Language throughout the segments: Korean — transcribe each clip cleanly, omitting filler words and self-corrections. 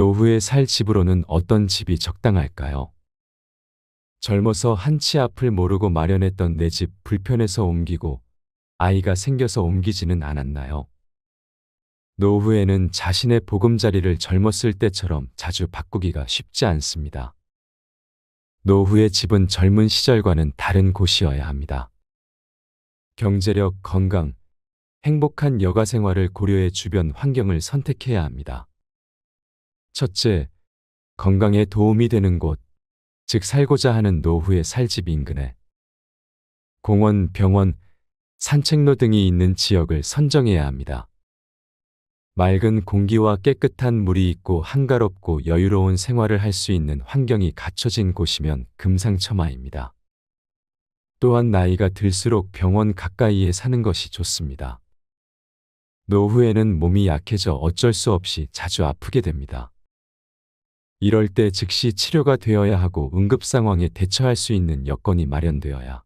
노후에 살 집으로는 어떤 집이 적당할까요? 젊어서 한치 앞을 모르고 마련했던 내 집 불편해서 옮기고 아이가 생겨서 옮기지는 않았나요? 노후에는 자신의 보금자리를 젊었을 때처럼 자주 바꾸기가 쉽지 않습니다. 노후의 집은 젊은 시절과는 다른 곳이어야 합니다. 경제력, 건강, 행복한 여가 생활을 고려해 주변 환경을 선택해야 합니다. 첫째, 건강에 도움이 되는 곳, 즉 살고자 하는 노후의 살 집 인근에 공원, 병원, 산책로 등이 있는 지역을 선정해야 합니다. 맑은 공기와 깨끗한 물이 있고 한가롭고 여유로운 생활을 할 수 있는 환경이 갖춰진 곳이면 금상첨화입니다. 또한 나이가 들수록 병원 가까이에 사는 것이 좋습니다. 노후에는 몸이 약해져 어쩔 수 없이 자주 아프게 됩니다. 이럴 때 즉시 치료가 되어야 하고 응급 상황에 대처할 수 있는 여건이 마련되어야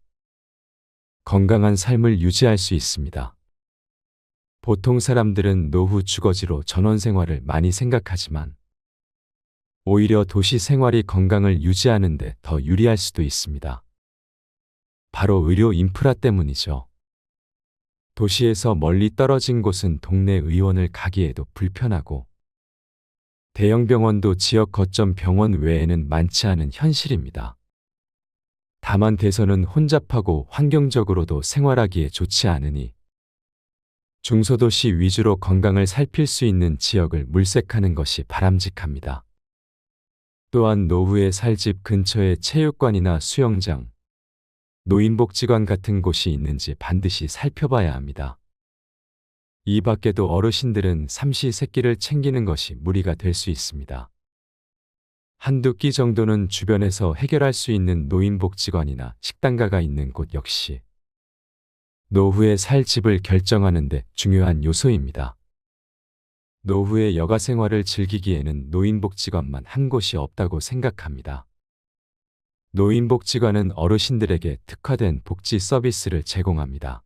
건강한 삶을 유지할 수 있습니다. 보통 사람들은 노후 주거지로 전원 생활을 많이 생각하지만 오히려 도시 생활이 건강을 유지하는 데 더 유리할 수도 있습니다. 바로 의료 인프라 때문이죠. 도시에서 멀리 떨어진 곳은 동네 의원을 가기에도 불편하고 대형 병원도 지역 거점 병원 외에는 많지 않은 현실입니다. 다만 대선은 혼잡하고 환경적으로도 생활하기에 좋지 않으니 중소도시 위주로 건강을 살필 수 있는 지역을 물색하는 것이 바람직합니다. 또한 노후에 살 집 근처에 체육관이나 수영장, 노인복지관 같은 곳이 있는지 반드시 살펴봐야 합니다. 이 밖에도 어르신들은 삼시세끼를 챙기는 것이 무리가 될 수 있습니다. 한두 끼 정도는 주변에서 해결할 수 있는 노인복지관이나 식당가가 있는 곳 역시 노후에 살 집을 결정하는 데 중요한 요소입니다. 노후의 여가 생활을 즐기기에는 노인복지관만 한 곳이 없다고 생각합니다. 노인복지관은 어르신들에게 특화된 복지 서비스를 제공합니다.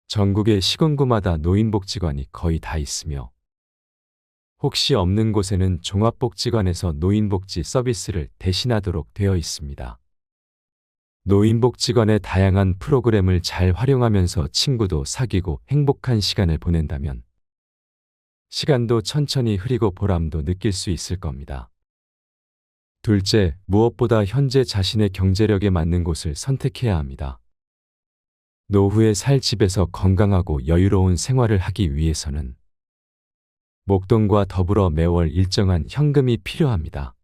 전국의 시군구마다 노인복지관이 거의 다 있으며 혹시 없는 곳에는 종합복지관에서 노인복지 서비스를 대신하도록 되어 있습니다. 노인복지관의 다양한 프로그램을 잘 활용하면서 친구도 사귀고 행복한 시간을 보낸다면 시간도 천천히 흐리고 보람도 느낄 수 있을 겁니다. 둘째, 무엇보다 현재 자신의 경제력에 맞는 곳을 선택해야 합니다. 노후에 살 집에서 건강하고 여유로운 생활을 하기 위해서는 목돈과 더불어 매월 일정한 현금이 필요합니다.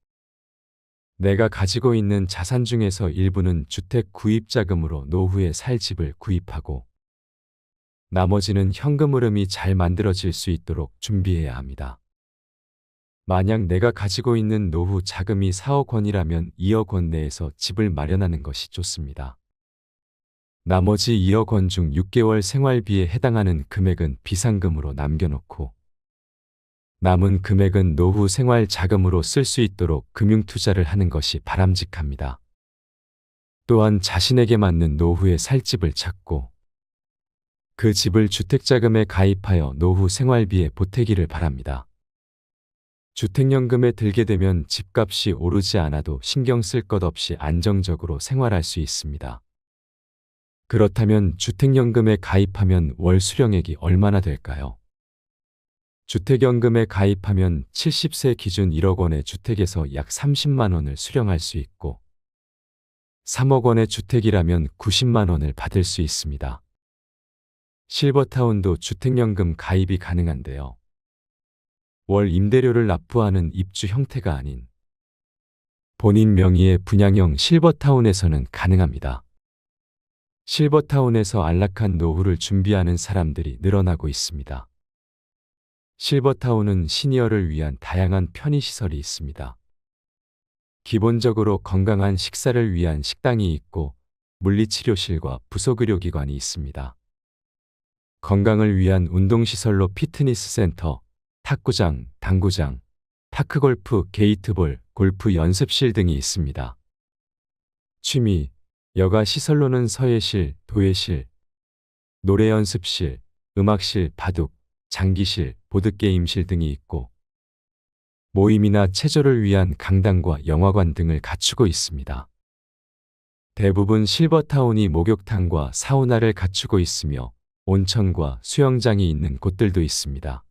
내가 가지고 있는 자산 중에서 일부는 주택 구입 자금으로 노후에 살 집을 구입하고 나머지는 현금 흐름이 잘 만들어질 수 있도록 준비해야 합니다. 만약 내가 가지고 있는 노후 자금이 4억 원이라면 2억 원 내에서 집을 마련하는 것이 좋습니다. 나머지 2억 원 중 6개월 생활비에 해당하는 금액은 비상금으로 남겨놓고 남은 금액은 노후 생활 자금으로 쓸 수 있도록 금융투자를 하는 것이 바람직합니다. 또한 자신에게 맞는 노후의 살 집을 찾고 그 집을 주택자금에 가입하여 노후 생활비에 보태기를 바랍니다. 주택연금에 들게 되면 집값이 오르지 않아도 신경 쓸 것 없이 안정적으로 생활할 수 있습니다. 그렇다면 주택연금에 가입하면 월 수령액이 얼마나 될까요? 주택연금에 가입하면 70세 기준 1억 원의 주택에서 약 30만 원을 수령할 수 있고 3억 원의 주택이라면 90만 원을 받을 수 있습니다. 실버타운도 주택연금 가입이 가능한데요. 월 임대료를 납부하는 입주 형태가 아닌 본인 명의의 분양형 실버타운에서는 가능합니다. 실버타운에서 안락한 노후를 준비하는 사람들이 늘어나고 있습니다. 실버타운은 시니어를 위한 다양한 편의시설이 있습니다. 기본적으로 건강한 식사를 위한 식당이 있고 물리치료실과 부속의료기관이 있습니다. 건강을 위한 운동시설로 피트니스 센터, 탁구장, 당구장, 파크골프, 게이트볼, 골프 연습실 등이 있습니다. 취미, 여가 시설로는 서예실, 도예실, 노래 연습실, 음악실, 바둑, 장기실, 보드게임실 등이 있고 모임이나 체조를 위한 강당과 영화관 등을 갖추고 있습니다. 대부분 실버타운이 목욕탕과 사우나를 갖추고 있으며 온천과 수영장이 있는 곳들도 있습니다.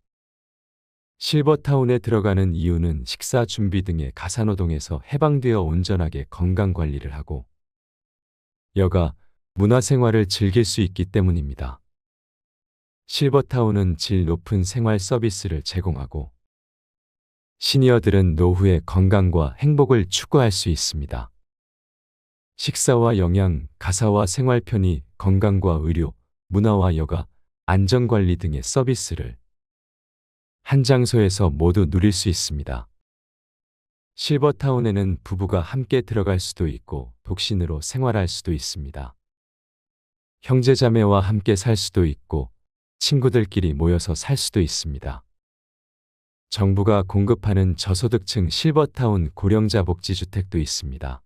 실버타운에 들어가는 이유는 식사 준비 등의 가사노동에서 해방되어 온전하게 건강 관리를 하고 여가, 문화생활을 즐길 수 있기 때문입니다. 실버타운은 질 높은 생활 서비스를 제공하고 시니어들은 노후의 건강과 행복을 추구할 수 있습니다. 식사와 영양, 가사와 생활 편의, 건강과 의료, 문화와 여가, 안전관리 등의 서비스를 한 장소에서 모두 누릴 수 있습니다. 실버타운에는 부부가 함께 들어갈 수도 있고 독신으로 생활할 수도 있습니다. 형제자매와 함께 살 수도 있고 친구들끼리 모여서 살 수도 있습니다. 정부가 공급하는 저소득층 실버타운 고령자 복지주택도 있습니다.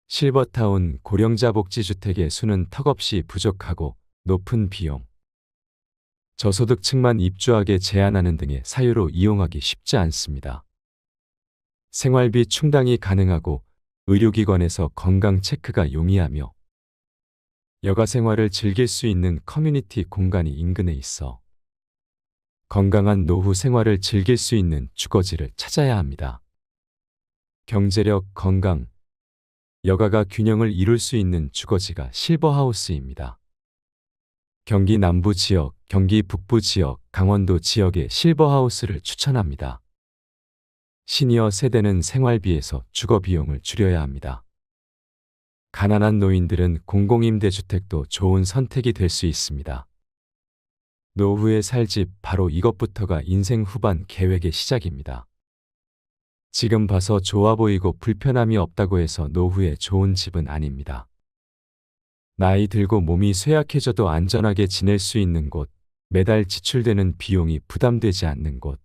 실버타운 고령자 복지주택의 수는 턱없이 부족하고 높은 비용, 저소득층만 입주하게 제한하는 등의 사유로 이용하기 쉽지 않습니다. 생활비 충당이 가능하고 의료기관에서 건강 체크가 용이하며 여가 생활을 즐길 수 있는 커뮤니티 공간이 인근에 있어 건강한 노후 생활을 즐길 수 있는 주거지를 찾아야 합니다. 경제력, 건강, 여가가 균형을 이룰 수 있는 주거지가 실버하우스입니다. 경기 남부 지역, 경기 북부 지역, 강원도 지역의 실버하우스를 추천합니다. 시니어 세대는 생활비에서 주거 비용을 줄여야 합니다. 가난한 노인들은 공공임대주택도 좋은 선택이 될 수 있습니다. 노후에 살 집, 바로 이것부터가 인생 후반 계획의 시작입니다. 지금 봐서 좋아 보이고 불편함이 없다고 해서 노후에 좋은 집은 아닙니다. 나이 들고 몸이 쇠약해져도 안전하게 지낼 수 있는 곳, 매달 지출되는 비용이 부담되지 않는 곳,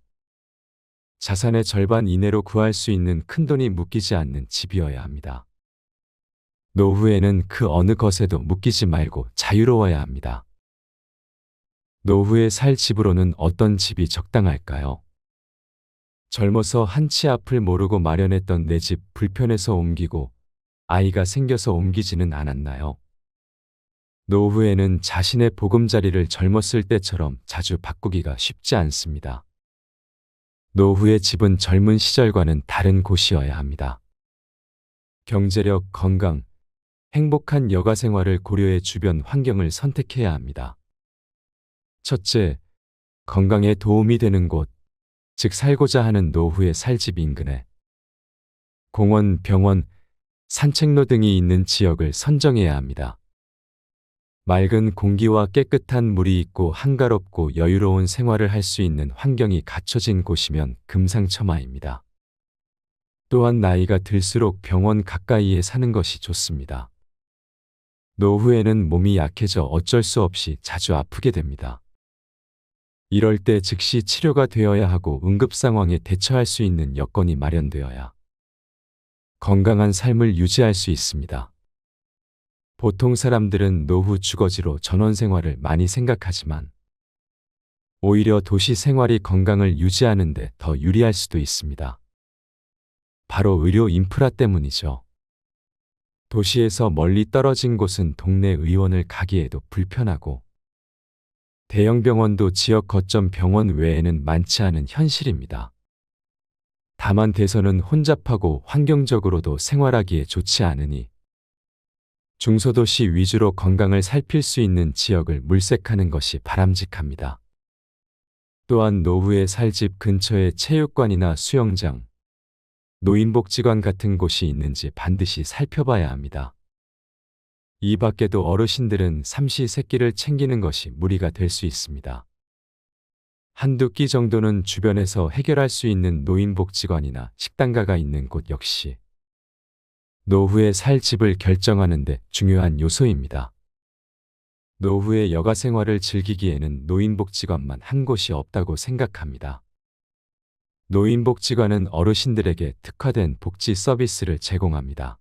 자산의 절반 이내로 구할 수 있는 큰돈이 묶이지 않는 집이어야 합니다. 노후에는 그 어느 것에도 묶이지 말고 자유로워야 합니다. 노후에 살 집으로는 어떤 집이 적당할까요? 젊어서 한 치 앞을 모르고 마련했던 내 집 불편해서 옮기고 아이가 생겨서 옮기지는 않았나요? 노후에는 자신의 보금자리를 젊었을 때처럼 자주 바꾸기가 쉽지 않습니다. 노후의 집은 젊은 시절과는 다른 곳이어야 합니다. 경제력, 건강, 행복한 여가 생활을 고려해 주변 환경을 선택해야 합니다. 첫째, 건강에 도움이 되는 곳, 즉 살고자 하는 노후의 살 집 인근에 공원, 병원, 산책로 등이 있는 지역을 선정해야 합니다. 맑은 공기와 깨끗한 물이 있고 한가롭고 여유로운 생활을 할 수 있는 환경이 갖춰진 곳이면 금상첨화입니다. 또한 나이가 들수록 병원 가까이에 사는 것이 좋습니다. 노후에는 몸이 약해져 어쩔 수 없이 자주 아프게 됩니다. 이럴 때 즉시 치료가 되어야 하고 응급 상황에 대처할 수 있는 여건이 마련되어야 건강한 삶을 유지할 수 있습니다. 보통 사람들은 노후 주거지로 전원 생활을 많이 생각하지만 오히려 도시 생활이 건강을 유지하는 데 더 유리할 수도 있습니다. 바로 의료 인프라 때문이죠. 도시에서 멀리 떨어진 곳은 동네 의원을 가기에도 불편하고 대형 병원도 지역 거점 병원 외에는 많지 않은 현실입니다. 다만 대선은 혼잡하고 환경적으로도 생활하기에 좋지 않으니 중소도시 위주로 건강을 살필 수 있는 지역을 물색하는 것이 바람직합니다. 또한 노후에 살 집 근처에 체육관이나 수영장, 노인복지관 같은 곳이 있는지 반드시 살펴봐야 합니다. 이 밖에도 어르신들은 삼시세끼를 챙기는 것이 무리가 될 수 있습니다. 한두 끼 정도는 주변에서 해결할 수 있는 노인복지관이나 식당가가 있는 곳 역시 노후에 살 집을 결정하는 데 중요한 요소입니다. 노후의 여가 생활을 즐기기에는 노인복지관만 한 곳이 없다고 생각합니다. 노인복지관은 어르신들에게 특화된 복지 서비스를 제공합니다.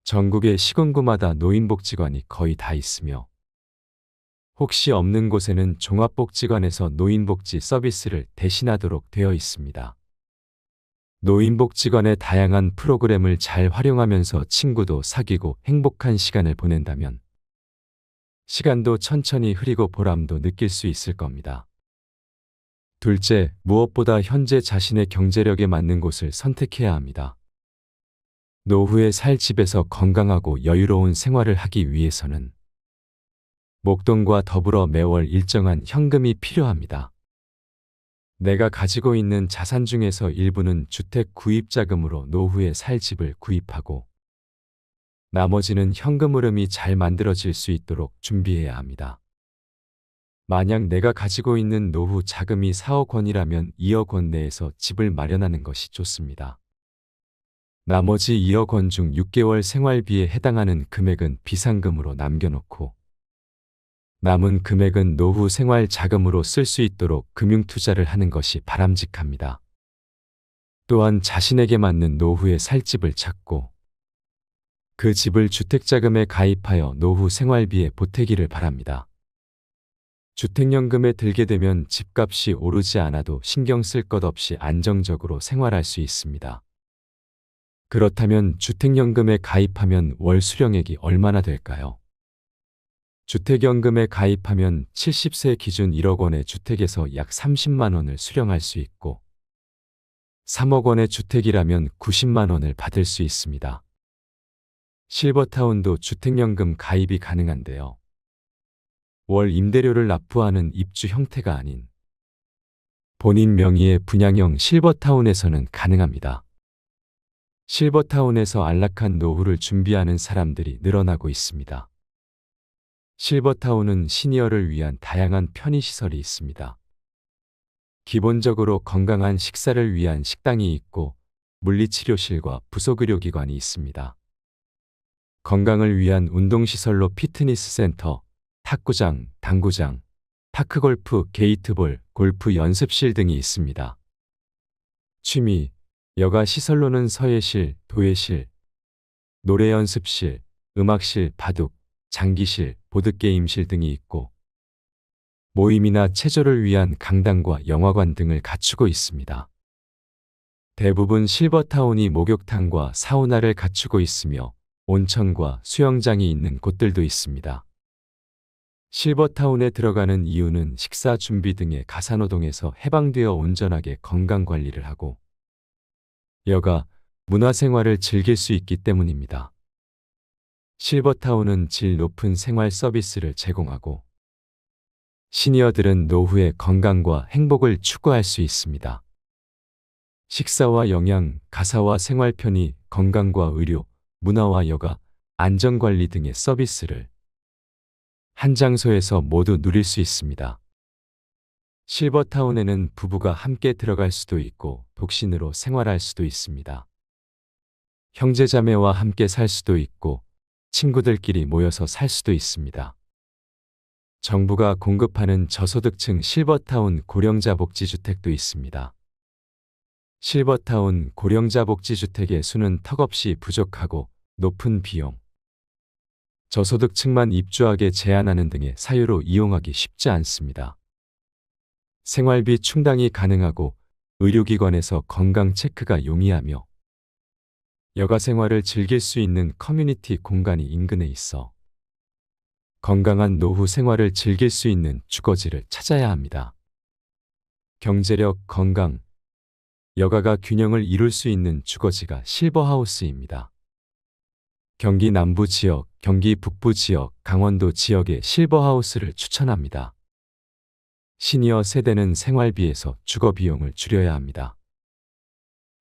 전국의 시군구마다 노인복지관이 거의 다 있으며 혹시 없는 곳에는 종합복지관에서 노인복지 서비스를 대신하도록 되어 있습니다. 노인복지관의 다양한 프로그램을 잘 활용하면서 친구도 사귀고 행복한 시간을 보낸다면 시간도 천천히 흐리고 보람도 느낄 수 있을 겁니다. 둘째, 무엇보다 현재 자신의 경제력에 맞는 곳을 선택해야 합니다. 노후에 살 집에서 건강하고 여유로운 생활을 하기 위해서는 목돈과 더불어 매월 일정한 현금이 필요합니다. 내가 가지고 있는 자산 중에서 일부는 주택 구입 자금으로 노후에 살 집을 구입하고 나머지는 현금 흐름이 잘 만들어질 수 있도록 준비해야 합니다. 만약 내가 가지고 있는 노후 자금이 4억 원이라면 2억 원 내에서 집을 마련하는 것이 좋습니다. 나머지 2억 원 중 6개월 생활비에 해당하는 금액은 비상금으로 남겨놓고 남은 금액은 노후 생활 자금으로 쓸 수 있도록 금융 투자를 하는 것이 바람직합니다. 또한 자신에게 맞는 노후의 살 집을 찾고 그 집을 주택자금에 가입하여 노후 생활비에 보태기를 바랍니다. 주택연금에 들게 되면 집값이 오르지 않아도 신경 쓸 것 없이 안정적으로 생활할 수 있습니다. 그렇다면 주택연금에 가입하면 월 수령액이 얼마나 될까요? 주택연금에 가입하면 70세 기준 1억 원의 주택에서 약 30만 원을 수령할 수 있고 3억 원의 주택이라면 90만 원을 받을 수 있습니다. 실버타운도 주택연금 가입이 가능한데요. 월 임대료를 납부하는 입주 형태가 아닌 본인 명의의 분양형 실버타운에서는 가능합니다. 실버타운에서 안락한 노후를 준비하는 사람들이 늘어나고 있습니다. 실버타운은 시니어를 위한 다양한 편의시설이 있습니다. 기본적으로 건강한 식사를 위한 식당이 있고 물리치료실과 부속의료기관이 있습니다. 건강을 위한 운동시설로 피트니스 센터, 탁구장, 당구장, 파크골프, 게이트볼, 골프 연습실 등이 있습니다. 취미, 여가 시설로는 서예실, 도예실, 노래 연습실, 음악실, 바둑, 장기실, 보드게임실 등이 있고 모임이나 체조를 위한 강당과 영화관 등을 갖추고 있습니다. 대부분 실버타운이 목욕탕과 사우나를 갖추고 있으며 온천과 수영장이 있는 곳들도 있습니다. 실버타운에 들어가는 이유는 식사 준비 등의 가사노동에서 해방되어 온전하게 건강관리를 하고 여가, 문화생활을 즐길 수 있기 때문입니다. 실버타운은 질 높은 생활 서비스를 제공하고 시니어들은 노후의 건강과 행복을 추구할 수 있습니다. 식사와 영양, 가사와 생활 편의, 건강과 의료, 문화와 여가, 안전관리 등의 서비스를 한 장소에서 모두 누릴 수 있습니다. 실버타운에는 부부가 함께 들어갈 수도 있고 독신으로 생활할 수도 있습니다. 형제자매와 함께 살 수도 있고 친구들끼리 모여서 살 수도 있습니다. 정부가 공급하는 저소득층 실버타운 고령자 복지주택도 있습니다. 실버타운 고령자 복지주택의 수는 턱없이 부족하고 높은 비용, 저소득층만 입주하게 제한하는 등의 사유로 이용하기 쉽지 않습니다. 생활비 충당이 가능하고 의료기관에서 건강 체크가 용이하며 여가 생활을 즐길 수 있는 커뮤니티 공간이 인근에 있어 건강한 노후 생활을 즐길 수 있는 주거지를 찾아야 합니다. 경제력, 건강, 여가가 균형을 이룰 수 있는 주거지가 실버하우스입니다. 경기 남부 지역, 경기 북부 지역, 강원도 지역의 실버하우스를 추천합니다. 시니어 세대는 생활비에서 주거 비용을 줄여야 합니다.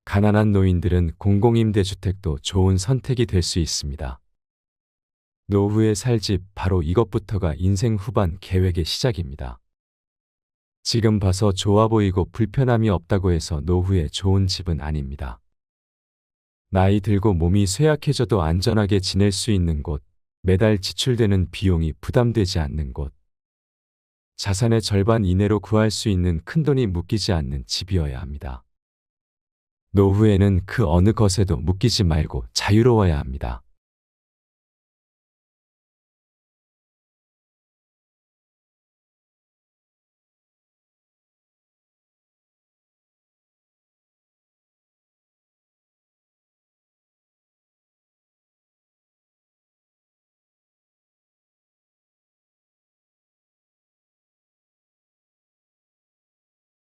가난한 노인들은 공공임대주택도 좋은 선택이 될 수 있습니다. 노후에 살 집, 바로 이것부터가 인생 후반 계획의 시작입니다. 지금 봐서 좋아 보이고 불편함이 없다고 해서 노후에 좋은 집은 아닙니다. 나이 들고 몸이 쇠약해져도 안전하게 지낼 수 있는 곳, 매달 지출되는 비용이 부담되지 않는 곳, 자산의 절반 이내로 구할 수 있는 큰돈이 묶이지 않는 집이어야 합니다. 노후에는 그 어느 것에도 묶이지 말고 자유로워야 합니다.